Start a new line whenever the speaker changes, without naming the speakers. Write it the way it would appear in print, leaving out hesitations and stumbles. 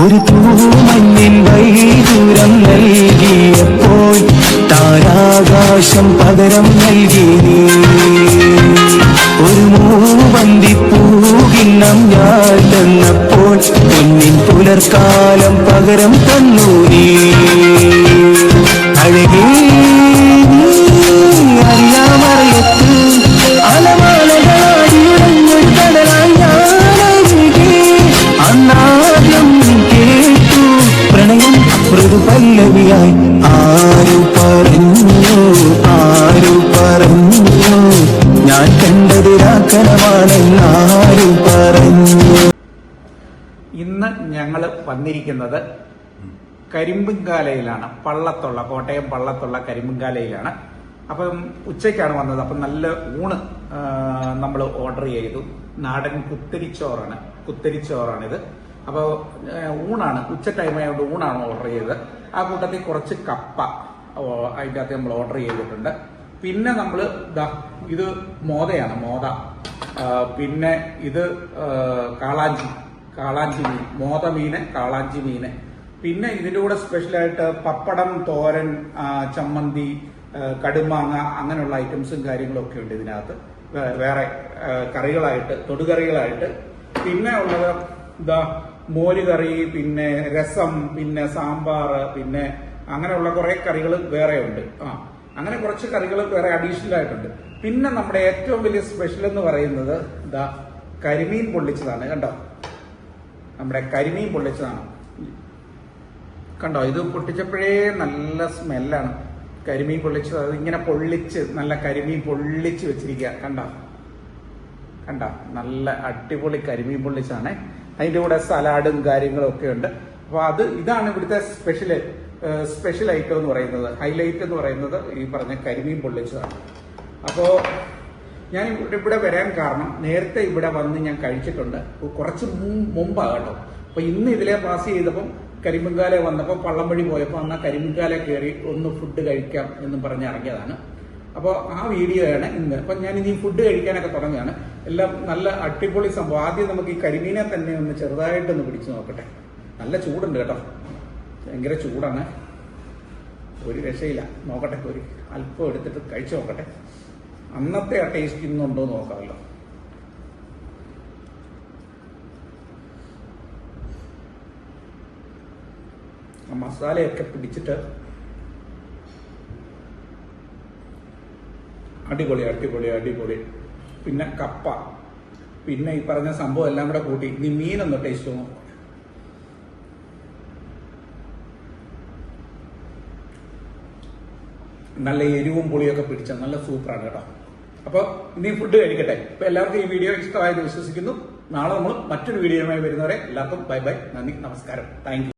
ഒരു തൂമഞ്ഞിൻ വൈദൂരം നൽകിയപ്പോൾ താരാകാശം പകരം നൽകി നീ. ഒരു മൂവന്തിപ്പൂകിണ്ണം ഞാൻ തന്നപ്പോൾ പൊന്നിൻ പുലർക്കാലം പകരം തന്നു നീ. അഴകേ അറിയാമറിയത്ത് അലമാലകളാടിയുടഞ്ഞൊരു കടലായി ഞാനൊഴുകി. അന്നാദ്യം കേട്ടു പ്രണയം മൃദു പല്ലവിയായി. ആരു പറഞ്ഞു ഞാൻ കണ്ടത് രാക്കനമാണെന്നാരു പറഞ്ഞു.
ഇന്ന് ഞങ്ങൾ വന്നിരിക്കുന്നത് കരിമ്പുംകാലയിലാണ്. കോട്ടയം പള്ളത്തുള്ള കരിമ്പുംകാലയിലാണ്. അപ്പം ഉച്ചയ്ക്കാണ് വന്നത്. അപ്പം നല്ല ഊണ് നമ്മൾ ഓർഡർ ചെയ്തു. നാടൻ കുത്തരിച്ചോറാണിത്. അപ്പോൾ ഊണാണ്, ഉച്ച ടൈം ആയതുകൊണ്ട് ഊണാണ് ഓർഡർ ചെയ്തത്. ആ കൂട്ടത്തിൽ കുറച്ച് കപ്പ അതിൻ്റെ അകത്ത് നമ്മൾ ഓർഡർ ചെയ്തിട്ടുണ്ട്. പിന്നെ നമ്മൾ ഇത് മോതയാണ്, പിന്നെ ഇത് കാളാഞ്ചി മീൻ, മോത മീന്, കാളാഞ്ചി മീന്. പിന്നെ ഇതിൻ്റെ കൂടെ സ്പെഷ്യലായിട്ട് പപ്പടം, തോരൻ, ചമ്മന്തി, കടുമാങ്ങ, അങ്ങനെയുള്ള ഐറ്റംസും കാര്യങ്ങളൊക്കെ ഉണ്ട് ഇതിനകത്ത്. വേറെ കറികളായിട്ട്, തൊടുകറികളായിട്ട്. പിന്നെ ഉള്ളത് മോരുകറി, പിന്നെ രസം, പിന്നെ സാമ്പാർ, പിന്നെ അങ്ങനെയുള്ള കുറെ കറികൾ വേറെ ഉണ്ട്. അങ്ങനെ കുറച്ച് കറികൾ വേറെ അഡീഷണൽ ആയിട്ടുണ്ട്. പിന്നെ നമ്മുടെ ഏറ്റവും വലിയ സ്പെഷ്യൽ എന്ന് പറയുന്നത് കരിമീൻ പൊള്ളിച്ചതാണ്. കണ്ടോ, നമ്മുടെ കരിമീൻ പൊള്ളിച്ചതാണ്. കണ്ടോ, ഇത് പൊട്ടിച്ചപ്പോഴേ നല്ല സ്മെല്ലാണ്. കരിമീൻ പൊള്ളിച്ചത്, അത് ഇങ്ങനെ പൊള്ളിച്ച്, നല്ല കരിമീൻ പൊള്ളിച്ച് വെച്ചിരിക്കുക. കണ്ട നല്ല അടിപൊളി കരിമീൻ പൊള്ളിച്ചാണ്. അതിന്റെ കൂടെ സലാഡും കാര്യങ്ങളും ഒക്കെ ഉണ്ട്. അപ്പൊ ഇതാണ് ഇവിടുത്തെ സ്പെഷ്യൽ ഐറ്റം എന്ന് പറയുന്നത്. ഹൈലൈറ്റ് എന്ന് പറയുന്നത് ഈ പറഞ്ഞ കരിമീൻ പൊള്ളിച്ചതാണ്. അപ്പോ ഞാൻ ഇവിടെ വരാൻ കാരണം, നേരത്തെ ഇവിടെ വന്ന് ഞാൻ കഴിച്ചിട്ടുണ്ട്, കുറച്ച് മുമ്പാകട്ടോ. അപ്പൊ ഇന്ന് ഇതിലെ പാസ് ചെയ്തപ്പം കരിമ്പുംകാല വന്നപ്പോൾ പള്ളം വഴി പോയപ്പോൾ അന്ന് കരിമ്പുംകാല കയറി ഒന്ന് ഫുഡ് കഴിക്കാം എന്നും പറഞ്ഞ് ഇറങ്ങിയതാണ്. അപ്പോൾ ആ വീഡിയോ ആണ് ഇന്ന്. അപ്പം ഞാൻ ഇനി ഫുഡ് കഴിക്കാനൊക്കെ തുടങ്ങുകയാണ്. എല്ലാം നല്ല അടിപൊളി സംഭവം. ആദ്യം നമുക്ക് ഈ കരിമീനെ തന്നെ ഒന്ന് ചെറുതായിട്ടൊന്ന് പിടിച്ചു നോക്കട്ടെ. നല്ല ചൂടുണ്ട് കേട്ടോ, ഭയങ്കര ചൂടാണ്, ഒരു രക്ഷയില്ല. നോക്കട്ടെ, ഒരു അല്പം എടുത്തിട്ട് കഴിച്ചു നോക്കട്ടെ. അന്നത്തെ ആ ടേസ്റ്റ് ഇന്നുണ്ടോ എന്ന് നോക്കാമല്ലോ. ആ മസാലയൊക്കെ പിടിച്ചിട്ട് അടിപൊളി. പിന്നെ കപ്പ, പിന്നെ ഈ പറഞ്ഞ സംഭവം എല്ലാം കൂടെ കൂട്ടി ഇനി മീനൊന്ന് ടേസ്റ്റ് നോക്കും. നല്ല എരിവും പുളിയൊക്കെ പിടിച്ച നല്ല സൂപ്പറാണ് കേട്ടോ. അപ്പൊ ഇനി ഫുഡ് കഴിക്കട്ടെ. ഇപ്പൊ എല്ലാവർക്കും ഈ വീഡിയോ ഇഷ്ടമായെന്ന് വിശ്വസിക്കുന്നു. നാളെ നമ്മൾ മറ്റൊരു വീഡിയോയുമായി വരുന്നവരെ എല്ലാവർക്കും ബൈ, നന്ദി, നമസ്കാരം, താങ്ക് യു.